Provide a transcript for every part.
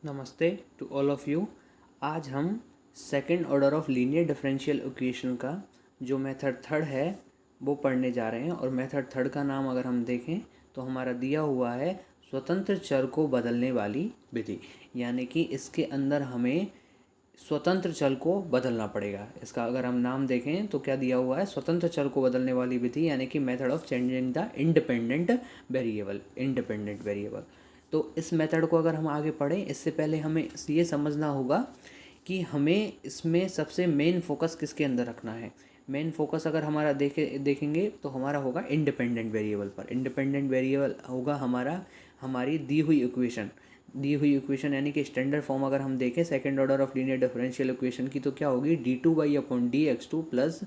नमस्ते to all of you. आज हम second order of linear differential equation का जो मेथड थर्ड है वो पढ़ने जा रहे हैं। और मेथड थर्ड का नाम अगर हम देखें तो हमारा दिया हुआ है स्वतंत्र चर को बदलने वाली विधि, यानी कि इसके अंदर हमें स्वतंत्र चर को बदलना पड़ेगा। इसका अगर हम नाम देखें तो क्या दिया हुआ है, स्वतंत्र चर को बदलने वाली विधि, यानी कि method of changing the independent variable. तो इस मेथड को अगर हम आगे पढ़ें, इससे पहले हमें ये समझना होगा कि हमें इसमें सबसे मेन फोकस किसके अंदर रखना है। मेन फोकस अगर हमारा देखेंगे तो हमारा होगा इंडिपेंडेंट वेरिएबल पर। इंडिपेंडेंट वेरिएबल होगा हमारी दी हुई इक्वेशन यानी कि स्टैंडर्ड फॉर्म अगर हम देखें second order of linear differential equation की, तो क्या होगी, d2y/dx2 plus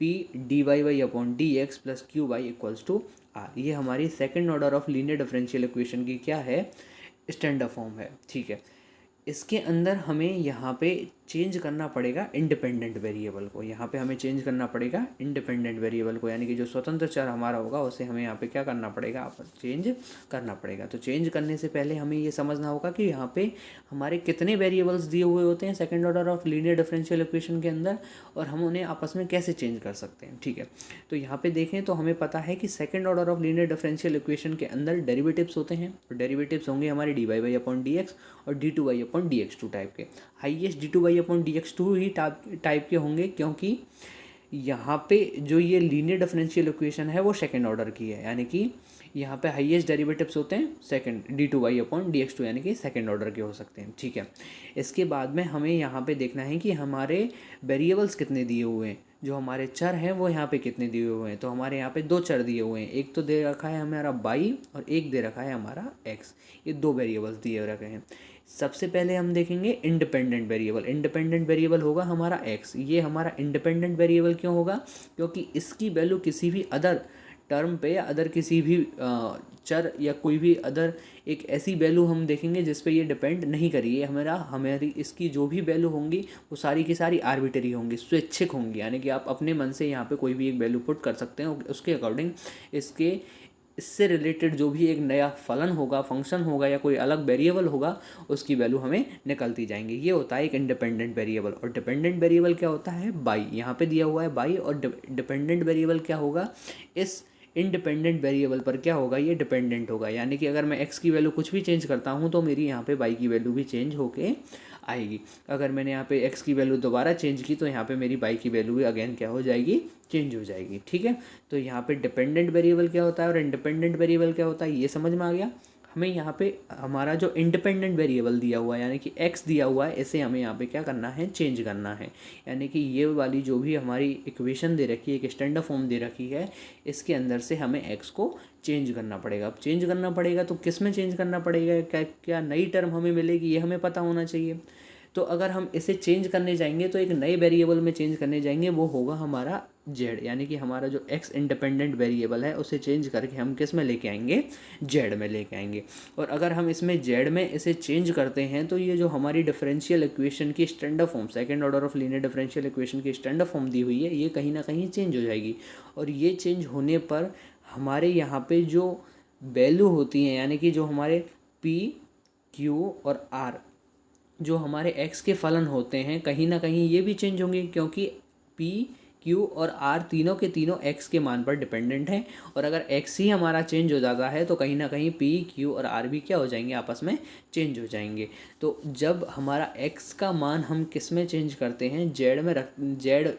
p/dy/dx plus qy=r। ये हमारी second order of linear differential equation की क्या है, स्टैंडर्ड फॉर्म है। ठीक है, इसके अंदर हमें यहाँ पे चेंज करना पड़ेगा इंडिपेंडेंट वेरिएबल को। यहाँ पे हमें चेंज करना पड़ेगा इंडिपेंडेंट वेरिएबल को, यानी कि जो स्वतंत्र चर हमारा होगा उसे हमें यहाँ पे क्या करना पड़ेगा, चेंज करना पड़ेगा। तो चेंज करने से पहले हमें ये समझना होगा कि यहाँ पे हमारे कितने वेरिएबल्स दिए हुए होते हैं second order of linear differential equation के अंदर, और हम उन्हें आपस में कैसे चेंज कर सकते हैं। ठीक है, तो यहाँ पे देखें तो हमें पता है कि second order of linear differential equation के अंदर डेरिवेटिव्स होते हैं। और डेरिवेटिव्स होंगे हमारे dy/dx और d2y/dx2 टाइप के। हाईएस्ट d2y/dx2 ही टाइप के होंगे, क्योंकि यहाँ पे जो ये लीनियर डिफरेंशियल इक्वेशन है वो सेकंड ऑर्डर की है, यानी कि यहाँ पे हाईएस्ट डेरिवेटिव्स होते हैं सेकंड d2y/dx2, यानी कि सेकंड ऑर्डर के हो सकते हैं। ठीक है, इसके बाद में हमें यहाँ पे देखना है कि हमारे वेरिएबल्स कितने दिए हुए हैं, जो हमारे चर हैं वो यहाँ पे कितने दिए हुए हैं। तो हमारे यहाँ पे दो चर दिए हुए हैं, एक तो दे रखा है हमारा y और एक दे रखा है हमारा x। ये दो वेरिएबल्स दिए रखे हैं। सबसे पहले हम देखेंगे इंडिपेंडेंट वेरिएबल। इंडिपेंडेंट वेरिएबल होगा हमारा x। ये हमारा इंडिपेंडेंट वेरिएबल क्यों होगा, क्योंकि इसकी वैल्यू किसी भी अदर टर्म पे या अदर किसी भी चर या कोई भी अदर एक ऐसी वैल्यू हम देखेंगे जिस पे ये डिपेंड नहीं करिए। हमारी इसकी जो भी वैल्यू होंगी वो सारी की सारी आर्बिटरी होंगी, स्वैच्छिक होंगी, यानी कि आप अपने मन से यहाँ पे कोई भी एक वैल्यू पुट कर सकते हैं। उसके अकॉर्डिंग इससे रिलेटेड जो भी एक नया फलन होगा, फंक्शन होगा या कोई अलग वेरिएबल होगा, उसकी वैल्यू हमें निकलती जाएंगी। ये होता है एक इंडिपेंडेंट वेरिएबल। और डिपेंडेंट वेरिएबल क्या होता है, बाई। यहाँ पे दिया हुआ है बाई, और डिपेंडेंट वेरिएबल क्या होगा, इस इंडिपेंडेंट वेरिएबल पर क्या होगा, ये डिपेंडेंट होगा। यानी कि अगर मैं एक्स की वैल्यू कुछ भी चेंज करता हूँ तो मेरी यहाँ पे वाई की वैल्यू भी चेंज होके आएगी। अगर मैंने यहाँ पे एक्स की वैल्यू दोबारा चेंज की तो यहाँ पे मेरी वाई की वैल्यू भी अगेन क्या हो जाएगी, चेंज हो जाएगी। ठीक है, तो यहाँ पे डिपेंडेंट वेरिएबल क्या होता है और इंडिपेंडेंट वेरिएबल क्या होता है, ये समझ में आ गया। हमें यहाँ पे हमारा जो इंडिपेंडेंट वेरिएबल दिया हुआ है, यानी कि x दिया हुआ है, इसे हमें यहाँ पे क्या करना है, चेंज करना है। यानी कि ये वाली जो भी हमारी इक्वेशन दे रखी है, एक स्टैंडर्ड फॉर्म दे रखी है, इसके अंदर से हमें x को चेंज करना पड़ेगा। अब चेंज करना पड़ेगा तो किस में चेंज करना पड़ेगा, क्या क्या नई टर्म हमें मिलेगी, ये हमें पता होना चाहिए। तो अगर हम इसे चेंज करने जाएंगे तो एक नए वेरिएबल में चेंज करने जाएंगे, वो होगा हमारा z। यानी कि हमारा जो x इंडिपेंडेंट वेरिएबल है उसे चेंज करके हम किस में लेके आएंगे, z में लेके आएंगे। और अगर हम इसमें z में इसे चेंज करते हैं तो ये जो हमारी डिफरेंशियल इक्वेशन की standard form, second order of linear differential equation की स्टैंडर्ड फॉर्म दी हुई है, ये कहीं ना कहीं चेंज हो जाएगी। और ये चेंज होने पर हमारे यहाँ पे जो वैल्यू होती हैं, यानी कि जो हमारे p, q और r जो हमारे x के फलन होते हैं, कहीं ना कहीं ये भी चेंज होंगे, क्योंकि p, q और r तीनों के तीनों x के मान पर डिपेंडेंट हैं। और अगर x ही हमारा चेंज हो जाता है तो कहीं ना कहीं p, q और r भी क्या हो जाएंगे, आपस में चेंज हो जाएंगे। तो जब हमारा x का मान हम किस में चेंज करते हैं, z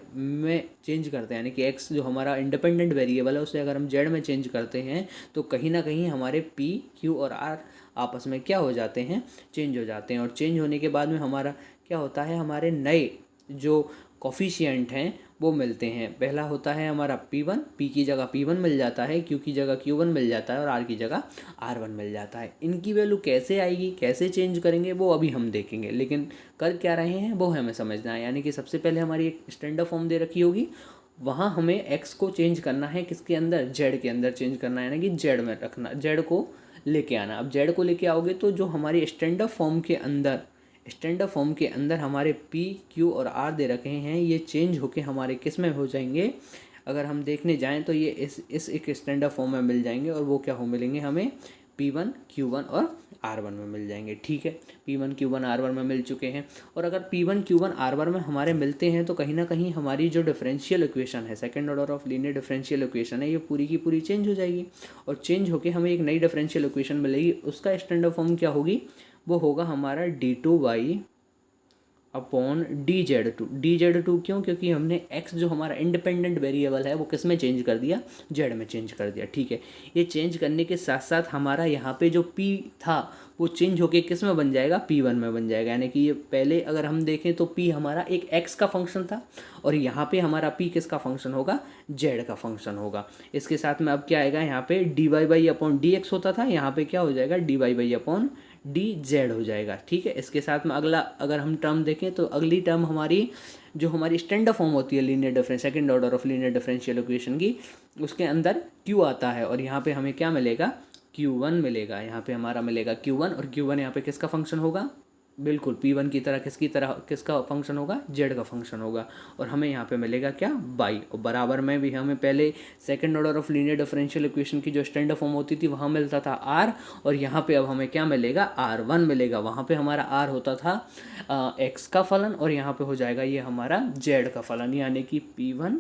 में चेंज करते हैं, यानी कि x जो हमारा इंडिपेंडेंट वेरिएबल है उसे अगर हम z में चेंज करते हैं तो कहीं ना कहीं हमारे p, q और r आपस में क्या हो जाते हैं, चेंज हो जाते हैं। और चेंज होने के बाद में हमारा क्या होता है, हमारे नए जो कॉफिशिएंट हैं वो मिलते हैं। पहला होता है हमारा p1, p की जगह p1 मिल जाता है, q की जगह q1 मिल जाता है और r की जगह r1 मिल जाता है। इनकी वैल्यू कैसे आएगी, कैसे चेंज करेंगे, वो अभी हम देखेंगे, लेकिन कर क्या रहे हैं वो हमें समझना है। यानी कि सबसे पहले हमारी एक स्टैंडर्ड फॉर्म दे रखी होगी, वहाँ हमें x को चेंज करना है, किसके अंदर, z के अंदर चेंज करना है, यानी कि z में रखना, z को लेके आना। अब z को लेके आओगे तो जो हमारी स्टैंडर्ड फॉर्म के अंदर हमारे p, q और r दे रखे हैं, ये चेंज होके हमारे किस में हो जाएंगे, अगर हम देखने जाएं तो ये इस एक स्टैंडर्ड फॉर्म में मिल जाएंगे। और वो क्या हो मिलेंगे हमें, P1 Q1 और R1 में मिल जाएंगे। ठीक है, P1 Q1 R1 में मिल चुके हैं। और अगर P1 Q1 R1 में हमारे मिलते हैं तो कहीं ना कहीं हमारी जो डिफरेंशियल इक्वेशन है, second order of linear differential equation है, ये पूरी की पूरी चेंज हो जाएगी। और चेंज होके हमें एक नई डिफरेंशियल इक्वेशन मिलेगी। उसका स्टैंडर्ड फॉर्म क्या होगी? वो होगा हमारा d2y अपॉन dz2 क्यों? क्योंकि हमने x जो हमारा इंडिपेंडेंट वेरिएबल है वो किस में चेंज कर दिया? z में चेंज कर दिया। ठीक है, ये चेंज करने के साथ साथ हमारा यहाँ पे जो p था वो चेंज होके किस में बन जाएगा? P1 में बन जाएगा। यानी कि ये पहले अगर हम देखें तो p हमारा एक x का फंक्शन था और यहाँ पे हमारा p किसका फंक्शन होगा? z का फंक्शन होगा। इसके साथ में अब क्या आएगा? यहाँ पे dy/dx होता था, यहाँ पे क्या हो जाएगा? dy/dz हो जाएगा। ठीक है, इसके साथ में अगला अगर हम टर्म देखें तो अगली टर्म हमारी जो हमारी स्टैंडर्ड फॉर्म होती है linear difference second order of linear differential equation की, उसके अंदर q आता है और यहाँ पे हमें क्या मिलेगा? Q1 मिलेगा। यहाँ पे हमारा मिलेगा Q1 और Q1 यहाँ पे किसका फंक्शन होगा? बिल्कुल P1 की तरह किसका फंक्शन होगा? Z का फंक्शन होगा। और हमें यहाँ पे मिलेगा क्या? y। और बराबर में भी हमें पहले second order of linear differential equation की जो स्टैंडर्ड फॉर्म होती थी वहाँ मिलता था r, और यहाँ पे अब हमें क्या मिलेगा? R1 मिलेगा। वहाँ पे हमारा r होता था x का फलन और यहाँ पे हो जाएगा ये हमारा z का फलन। यानी कि P1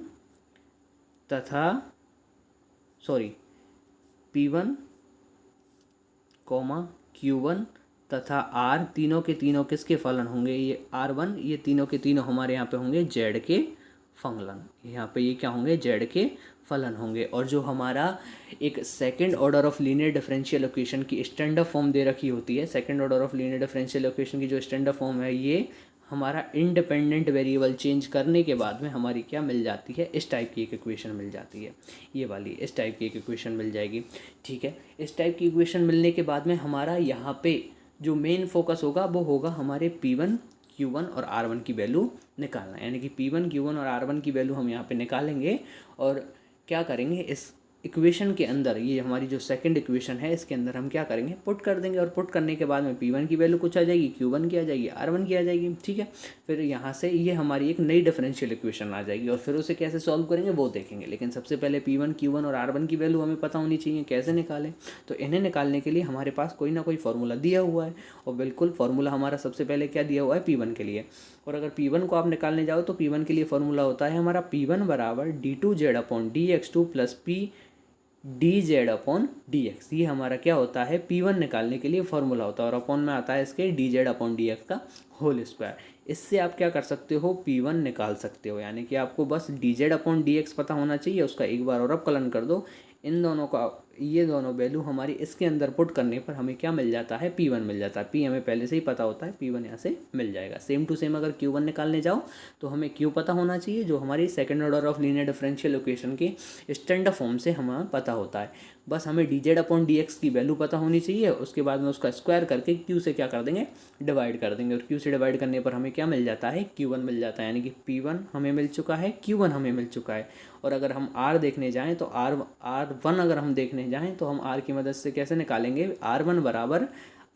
Q1 तथा R तीनों के तीनों किसके फलन होंगे? ये R1, ये तीनों के तीनों हमारे यहाँ पे होंगे Z के फलन। यहाँ पे ये क्या होंगे? Z के फलन होंगे। और जो हमारा एक second order of linear differential equation की स्टैंडर्ड फॉर्म दे रखी होती है, second order of linear differential equation की जो स्टैंडर्ड फॉर्म है, ये हमारा इंडिपेंडेंट वेरिएबल चेंज करने के बाद में हमारी क्या मिल जाती है? इस टाइप की एक इक्वेशन मिल जाती है। ये वाली इस टाइप की एक इक्वेशन मिल जाएगी। ठीक है, इस टाइप की इक्वेशन मिलने के बाद में हमारा यहाँ पे जो मेन फोकस होगा वो होगा हमारे P1 Q1 और R1 की वैल्यू निकालना। यानी कि P1 Q1 और R1 की वैल्यू हम यहाँ पे निकालेंगे और क्या करेंगे? इस इक्वेशन के अंदर, ये हमारी जो सेकंड इक्वेशन है, इसके अंदर हम क्या करेंगे? पुट कर देंगे। और पुट करने के बाद में P1 की वैल्यू कुछ आ जाएगी, Q1 की आ जाएगी, R1 की आ जाएगी। ठीक है, फिर यहाँ से ये हमारी एक नई डिफरेंशियल इक्वेशन आ जाएगी और फिर उसे कैसे सॉल्व करेंगे वो देखेंगे। लेकिन सबसे पहले P1 Q1 और R1 की वैल्यू हमें पता होनी चाहिए। कैसे निकालें? तो इन्हें निकालने के लिए हमारे पास कोई ना कोई फॉर्मूला दिया हुआ है। और बिल्कुल फॉर्मूला हमारा सबसे पहले क्या दिया हुआ है? P1 के लिए। और अगर P1 को आप निकालने जाओ तो P1 के लिए फॉर्मूला होता है हमारा P1 बराबर d2z/dx2 प्लस dz/dx। ये हमारा क्या होता है? P1 निकालने के लिए फॉर्मूला होता है। और अपॉन में आता है इसके dz/dx का होल स्क्वायर। इससे आप क्या कर सकते हो? P1 निकाल सकते हो। यानी कि आपको बस dz/dx पता होना चाहिए, उसका एक बार और अवकलन कर दो। इन दोनों का, ये दोनों वैल्यू हमारी इसके अंदर पुट करने पर हमें क्या मिल जाता है? P1 मिल जाता है। P हमें पहले से ही पता होता है, P1 यहाँ से मिल जाएगा। सेम टू सेम अगर Q1 निकालने जाओ तो हमें Q पता होना चाहिए, जो हमारी second order of linear differential equation की स्टैंडर्ड फॉर्म से हमें पता होता है। बस हमें dz/dx की वैल्यू पता होनी चाहिए। उसके बाद में उसका स्क्वायर करके Q से क्या कर देंगे? डिवाइड कर देंगे। और Q से डिवाइड करने पर हमें क्या मिल जाता है? Q1 मिल जाता है। यानी कि P1 हमें मिल चुका है, Q1 हमें मिल चुका है। और अगर हम R देखने जाएँ तो R1 अगर हम देखने जाएँ तो हम R की मदद से कैसे निकालेंगे? R1 बराबर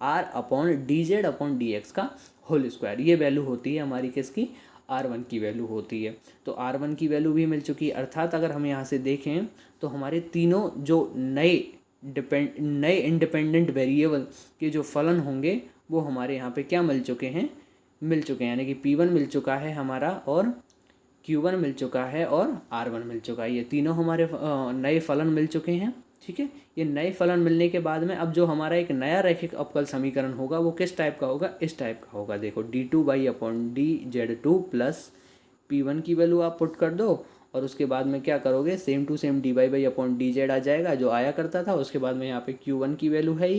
R/dz/dx का होल स्क्वायर। ये वैल्यू होती है हमारी किसकी? R1 की वैल्यू होती है। तो R1 की वैल्यू भी मिल चुकी है। अर्थात अगर हम यहाँ से देखें तो हमारे तीनों जो नए इंडिपेंडेंट वेरिएबल के जो फलन होंगे वो हमारे यहाँ पे क्या मिल चुके हैं? यानी कि P1 मिल चुका है हमारा, और Q1 मिल चुका है, और R1 मिल चुका है। ये तीनों हमारे नए फलन मिल चुके हैं। ठीक है, ये नए फलन मिलने के बाद में अब जो हमारा एक नया रैखिक अवकल समीकरण होगा वो किस टाइप का होगा? इस टाइप का होगा। देखो d2y/dz2 प्लस P1 की वैल्यू आप पुट कर दो और उसके बाद में क्या करोगे? सेम टू सेम dy/dz आ जाएगा जो आया करता था। उसके बाद में यहाँ पे Q1 की वैल्यू है,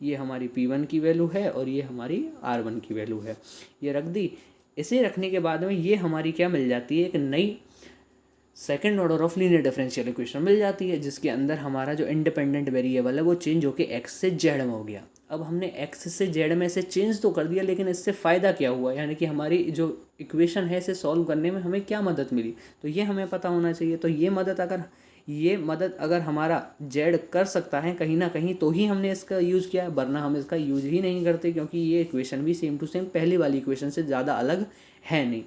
ये हमारी P1 की वैल्यू है, और ये हमारी R1 की वैल्यू है। ये रख दी। इसे रखने के बाद में ये हमारी क्या मिल जाती है? एक नई second order of linear differential equation मिल जाती है, जिसके अंदर हमारा जो इंडिपेंडेंट वेरिएबल है वो चेंज होकर x से z में हो गया। अब हमने x से z में से चेंज तो कर दिया, लेकिन इससे फ़ायदा क्या हुआ? यानी कि हमारी जो इक्वेशन है इसे सॉल्व करने में हमें क्या मदद मिली? तो ये हमें पता होना चाहिए। तो ये मदद अगर हमारा z कर सकता है कहीं ना कहीं तो ही हमने इसका यूज़ किया है, वरना हम इसका यूज़ ही नहीं करते, क्योंकि ये इक्वेशन भी सेम टू सेम पहली वाली इक्वेशन से ज़्यादा अलग है नहीं।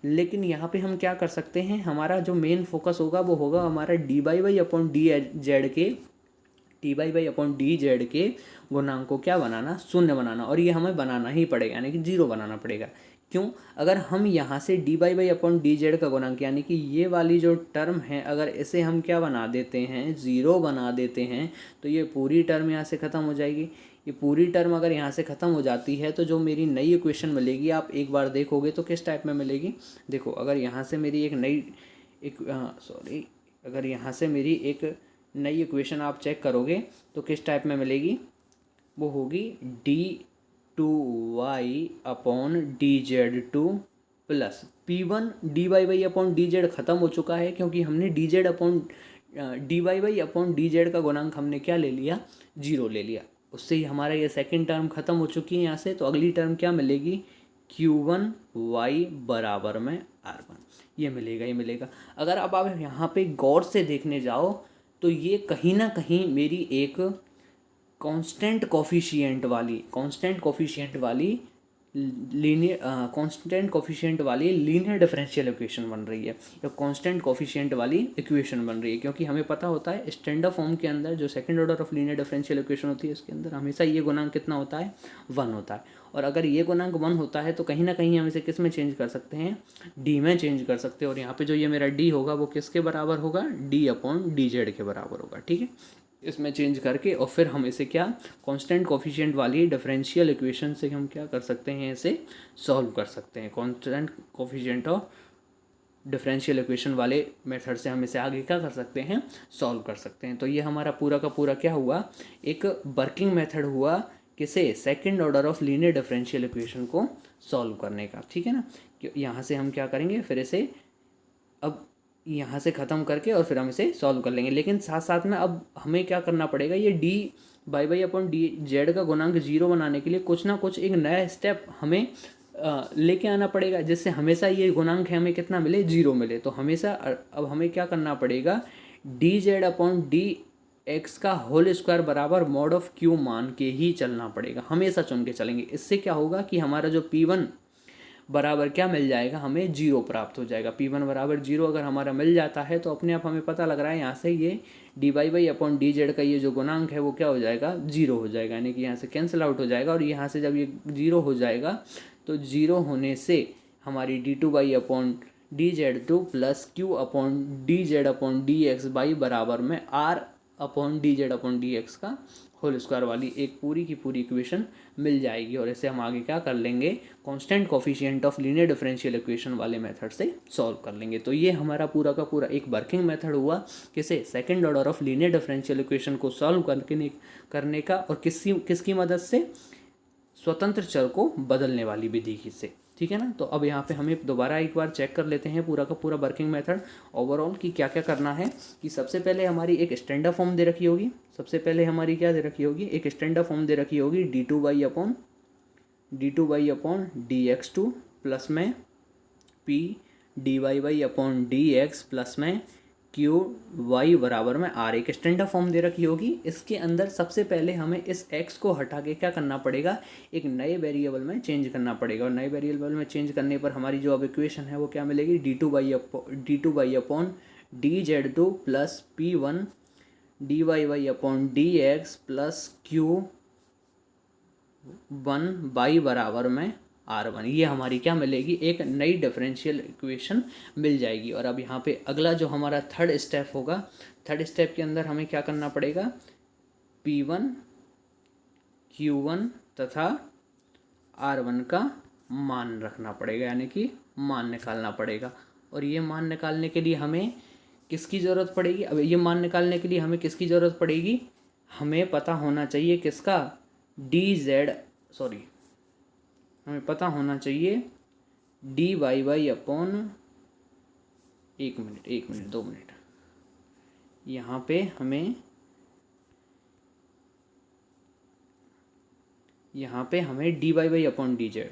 लेकिन यहाँ पे हम क्या कर सकते हैं? हमारा जो मेन फोकस होगा वो होगा हमारा dy/dz के d y by upon d z के गुणांक को क्या बनाना, शून्य बनाना, और ये हमें बनाना ही पड़ेगा, यानी कि जीरो बनाना पड़ेगा। क्यों? अगर हम यहाँ से d y by upon d z का गुणांक यानी कि ये वाली जो टर्म है, अगर इसे हम क्या बना देते हैं, ज़ीरो बना देते हैं, तो ये पूरी टर्म यहाँ से ख़त्म हो जाएगी। ये पूरी टर्म अगर यहाँ से ख़त्म हो जाती है तो जो मेरी नई इक्वेशन मिलेगी, आप एक बार देखोगे तो किस टाइप में मिलेगी। देखो, अगर यहाँ से मेरी अगर यहाँ से मेरी एक नई इक्वेशन आप चेक करोगे तो किस टाइप में मिलेगी, वो होगी d2y upon d z two plus P1 d y by upon d z ख़त्म हो चुका है, क्योंकि हमने d z upon d y by upon d z का गुणांक हमने क्या ले लिया, जीरो ले लिया। उससे ही हमारा ये सेकंड टर्म ख़त्म हो चुकी है यहाँ से। तो अगली टर्म क्या मिलेगी, Q1y बराबर में R1, ये मिलेगा, ये मिलेगा। अगर अब आप यहाँ पे गौर से देखने जाओ तो ये कहीं ना कहीं मेरी एक कांस्टेंट कोफिशिएंट वाली लीनियर डिफरेंशियल इक्वेशन बन रही है, या कांस्टेंट कोफिशिएंट वाली इक्वेशन बन रही है। क्योंकि हमें पता होता है स्टैंडर्ड फॉर्म के अंदर जो second order of linear differential equation होती है, उसके अंदर हमेशा ये गुणांक कितना होता है, 1 होता है। और अगर ये गुणांक 1 होता है तो कहीं ना कहीं हम इसे किस में चेंज कर सकते हैं, डी में चेंज कर सकते हैं। और यहाँ पे जो ये मेरा डी होगा वो किसके बराबर होगा, डी अपॉन डी जेड के बराबर होगा, ठीक है। इसमें चेंज करके और फिर हम इसे क्या, कांस्टेंट कोफिशिएंट वाली डिफरेंशियल इक्वेशन से हम क्या कर सकते हैं, इसे सॉल्व कर सकते हैं। Constant coefficient of differential equation वाले मेथड से हम इसे आगे क्या कर सकते हैं, सॉल्व कर सकते हैं। तो ये हमारा पूरा का पूरा क्या हुआ, एक वर्किंग मेथड हुआ किसे, second order of linear differential equation को सॉल्व करने का, ठीक है ना। यहाँ से हम क्या करेंगे, फिर इसे अब यहाँ से ख़त्म करके और फिर हम इसे सॉल्व कर लेंगे। लेकिन साथ साथ में अब हमें क्या करना पड़ेगा, ये D by by upon d z का गुणांक जीरो बनाने के लिए कुछ ना कुछ एक नया स्टेप हमें लेके आना पड़ेगा, जिससे हमेशा ये गुणांक है हमें कितना मिले, जीरो मिले। तो हमेशा अब हमें क्या करना पड़ेगा, D z upon d x का होल स्क्वायर बराबर मॉड ऑफ क्यू मान के ही चलना पड़ेगा, हमेशा चुन के चलेंगे। इससे क्या होगा कि हमारा जो P1 बराबर क्या मिल जाएगा, हमें जीरो प्राप्त हो जाएगा। P1 बराबर जीरो अगर हमारा मिल जाता है तो अपने आप हमें पता लग रहा है यहाँ से ये d y by upon d z का ये जो गुणांक है वो क्या हो जाएगा, जीरो हो जाएगा, यानी कि यहाँ से कैंसिल आउट हो जाएगा। और यहाँ से जब ये जीरो हो जाएगा तो जीरो होने से हमारी d two by upon d z two plus q upon d z upon d x by बराबर में r upon d z upon d x का होल स्क्वायर वाली एक पूरी की पूरी इक्वेशन मिल जाएगी। और इसे हम आगे क्या कर लेंगे, constant coefficient of linear differential equation वाले मेथड से सॉल्व कर लेंगे। तो ये हमारा पूरा का पूरा एक वर्किंग मेथड हुआ किसे, second order of linear differential equation को सॉल्व करने का, और किसकी मदद से, स्वतंत्र चर को बदलने वाली विधि से, ठीक है ना। तो अब यहाँ पे हमें दोबारा एक बार चेक कर लेते हैं पूरा का पूरा वर्किंग मेथड ओवरऑल कि क्या क्या करना है। कि सबसे पहले हमारी एक स्टैंडर्ड फॉर्म दे रखी होगी, सबसे पहले हमारी क्या दे रखी होगी, एक स्टैंडर्ड फॉर्म दे रखी होगी d two by upon d x two plus में p d y by upon d x plus में क्यू वाई बराबर में आर, एक स्टैंडर्ड फॉर्म दे रखी होगी। इसके अंदर सबसे पहले हमें इस एक्स को हटा के क्या करना पड़ेगा, एक नए वेरिएबल में चेंज करना पड़ेगा। और नए वेरिएबल में चेंज करने पर हमारी जो अब इक्वेशन है वो क्या मिलेगी, d two by upon d z two plus P1 d y by upon d x plus Q1 by बराबर में R1। ये हमारी क्या मिलेगी, एक नई डिफरेंशियल इक्वेशन मिल जाएगी। और अब यहाँ पे अगला जो हमारा थर्ड स्टेप होगा, थर्ड स्टेप के अंदर हमें क्या करना पड़ेगा, P1 Q1 तथा R1 का मान रखना पड़ेगा, यानी कि मान निकालना पड़ेगा। और ये मान निकालने के लिए हमें किसकी ज़रूरत पड़ेगी, अब ये मान निकालने के लिए हमें किसकी ज़रूरत पड़ेगी, हमें पता होना चाहिए किसका, हमें पता होना चाहिए डी वाई बाई अपॉन, एक मिनट 2 मिनट, यहाँ पे हमें d y by upon d z,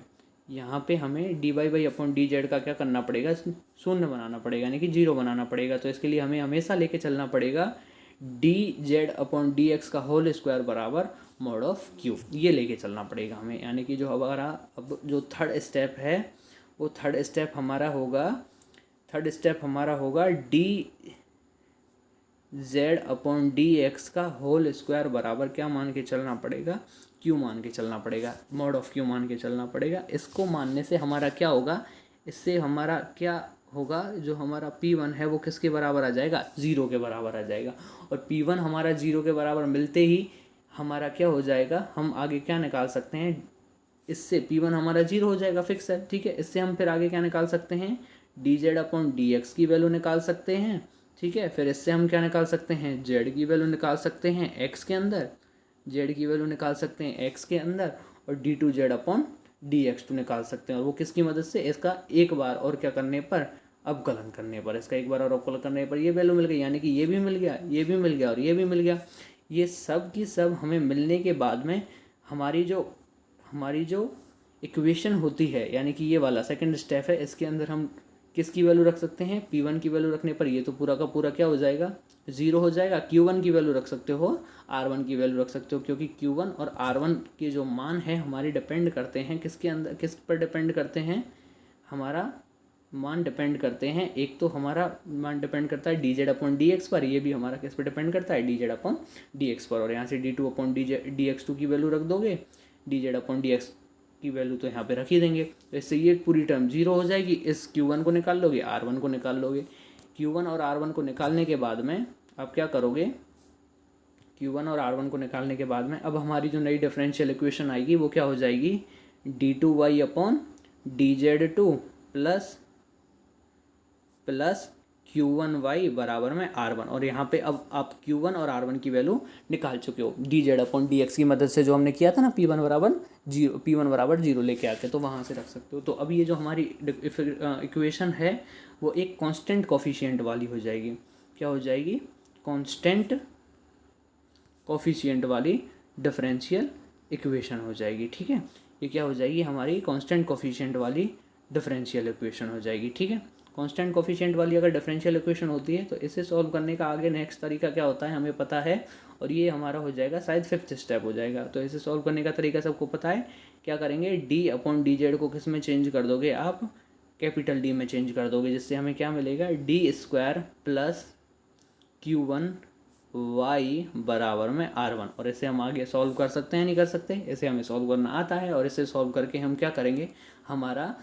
यहाँ पे हमें d y by upon d z का क्या करना पड़ेगा, शून्य बनाना पड़ेगा, यानी कि जीरो बनाना पड़ेगा। तो इसके लिए हमें हमेशा लेके चलना पड़ेगा D z upon d x का होल स्क्वायर बराबर मॉड ऑफ क्यू, ये लेके चलना पड़ेगा हमें। यानी कि जो हमारा अब जो थर्ड स्टेप है वो थर्ड स्टेप हमारा होगा जेड अपॉन डी एक्स का होल स्क्वायर बराबर क्या मान के चलना पड़ेगा, क्यू मान के चलना पड़ेगा, मॉड ऑफ क्यू मान के चलना पड़ेगा। इसको मानने से हमारा क्या होगा, इससे हमारा क्या होगा, जो हमारा P1 है वो किसके बराबर आ जाएगा, 0 के बराबर आ जाएगा। और P1 हमारा 0 के बराबर मिलते ही हमारा क्या हो जाएगा, हम आगे क्या निकाल सकते हैं, इससे P1 हमारा 0 हो जाएगा, फिक्स है, ठीक है। इससे हम फिर आगे क्या निकाल सकते हैं, D z upon d x की वैल्यू निकाल सकते हैं, ठीक है। फिर इससे हम क्या निकाल सकते हैं, जेड की वैल्यू निकाल सकते हैं एक्स के अंदर, जेड की वैल्यू निकाल सकते हैं एक्स के अंदर, और d two z upon d x two निकाल सकते हैं। और वो किसकी मदद से, इसका एक बार और क्या करने पर, अवकलन करने पर, इसका एक बार और अवकलन करने पर ये वैल्यू मिल गई, यानी कि ये भी मिल गया, ये भी मिल गया और ये भी मिल गया। ये सब की सब हमें मिलने के बाद में हमारी जो इक्वेशन होती है, यानी कि ये वाला सेकंड स्टेप है, इसके अंदर हम किसकी वैल्यू रख सकते हैं, P1 की वैल्यू रखने पर ये तो पूरा का पूरा क्या हो जाएगा, 0 हो जाएगा। Q1 की वैल्यू रख सकते हो, R1 की वैल्यू रख सकते हो, क्योंकि Q1 और R1 के जो मान है हमारे डिपेंड करते हैं किसके अंदर, किस पर डिपेंड करते हैं, हमारा मान डिपेंड करते हैं, एक तो हमारा मान डिपेंड करता है d z upon d x पर, ये भी हमारा किस पर डिपेंड करता है, d z upon d x पर। और यहाँ से D2 upon d x two की वैल्यू रख दोगे, d z upon d x की वैल्यू तो यहाँ पे रख ही देंगे। तो इससे ये पूरी टर्म 0 हो जाएगी। इस Q1 को निकाल लोगे, R1 को निकाल लोगे। Q1 और R1 को निकालने के बाद में आप क्या करोगे, Q1 और R1 को निकालने के बाद में अब हमारी जो नई डिफरेंशियल इक्वेशन आएगी वो क्या हो जाएगी, D2y upon d z two plus Q1y बराबर में R1। और यहाँ पे अब आप Q1 और R1 की वैल्यू निकाल चुके हो D z upon d x की मदद से, जो हमने किया था ना, P1 बराबर 0 लेके आके, तो वहाँ से रख सकते हो। तो अब ये जो हमारी इक्वेशन है वो एक कांस्टेंट कोफिशिएंट वाली हो जाएगी। क्या हो जाएगी, कांस्टेंट कोफिशिएंट वाली डिफरेंशियल इक्वेशन हो जाएगी, ठीक है। ये क्या हो जाएगी, हमारी कांस्टेंट कोफिशिएंट वाली डिफरेंशियल इक्वेशन हो जाएगी, ठीक है। कांस्टेंट कोफिशिएंट वाली अगर डिफरेंशियल इक्वेशन होती है तो इसे सॉल्व करने का आगे नेक्स्ट तरीका क्या होता है हमें पता है, और ये हमारा हो जाएगा शायद 5th स्टेप हो जाएगा। तो इसे सॉल्व करने का तरीका सबको पता है, क्या करेंगे, डी अपॉन डी जेड को किस में चेंज कर दोगे आप, कैपिटल डी में चेंज कर दोगे, जिससे हमें क्या मिलेगा, डी स्क्वायर प्लस Q1y बराबर में R1। और इसे हम आगे सॉल्व कर सकते हैं, नहीं कर सकते, इसे हमें सॉल्व करना आता है। और इसे सॉल्व करके हम क्या करेंगे, हमारा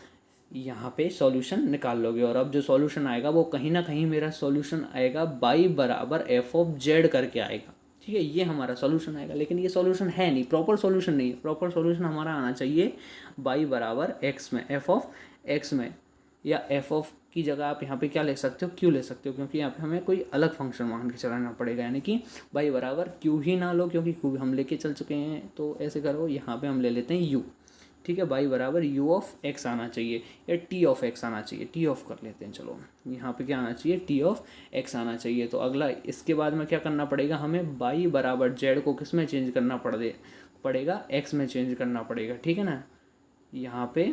यहाँ पे सॉल्यूशन निकाल लोगे। और अब जो सॉल्यूशन आएगा वो कहीं ना कहीं मेरा सॉल्यूशन आएगा y बराबर f ऑफ z करके आएगा, ठीक है। ये हमारा सॉल्यूशन आएगा, लेकिन ये सॉल्यूशन है नहीं, प्रॉपर सॉल्यूशन नहीं है। प्रॉपर सॉल्यूशन हमारा आना चाहिए y बराबर x में, f ऑफ x में, या f ऑफ की जगह आप यहाँ पे क्या ले सकते हो, q ले सकते हो, क्योंकि यहाँ पे हमें कोई अलग फंक्शन मान के चलाना पड़ेगा। यानी कि y बराबर q ही ना लो, क्योंकि q हम लेके चल चुके हैं। तो ऐसे करो, यहाँ पे हम ले लेते हैं u, ठीक है। y बराबर u ऑफ x आना चाहिए, या t ऑफ x आना चाहिए, t ऑफ कर लेते हैं, चलो यहाँ पे क्या आना चाहिए, t ऑफ x आना चाहिए। तो अगला इसके बाद में क्या करना पड़ेगा, हमें y बराबर z को किस में चेंज करना पड़ेगा, x में चेंज करना पड़ेगा, ठीक है ना। यहाँ पे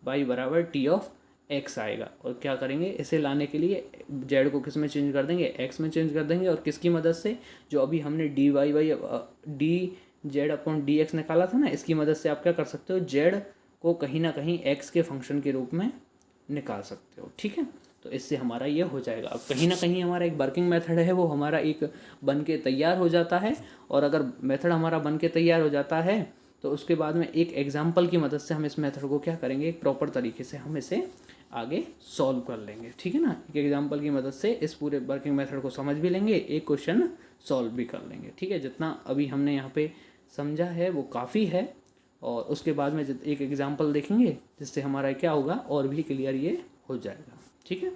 y बराबर t ऑफ x आएगा, और क्या करेंगे, इसे लाने के लिए z को किस में चेंज कर देंगे, x में चेंज कर देंगे। और किसकी मदद से, जो अभी हमने d z upon d x निकाला था ना, इसकी मदद से आप क्या कर सकते हो, जेड को कहीं ना कहीं एक्स के फंक्शन के रूप में निकाल सकते हो, ठीक है। तो इससे हमारा ये हो जाएगा। अब कहीं ना कहीं हमारा एक वर्किंग मेथड है वो हमारा एक बन के तैयार हो जाता है। और अगर मेथड हमारा बन के तैयार हो जाता है तो उसके बाद में एक एग्जाम्पल की मदद से हम इस मेथड को क्या करेंगे, एक प्रॉपर तरीके से हम इसे आगे सॉल्व कर लेंगे, ठीक है ना। एक एग्जाम्पल की मदद से इस पूरे वर्किंग मेथड को समझ भी लेंगे, एक क्वेश्चन सॉल्व भी कर लेंगे, ठीक है। जितना अभी हमने यहाँ पे समझा है वो काफ़ी है, और उसके बाद में एक एग्जाम्पल देखेंगे जिससे हमारा क्या होगा और भी क्लियर ये हो जाएगा, ठीक है।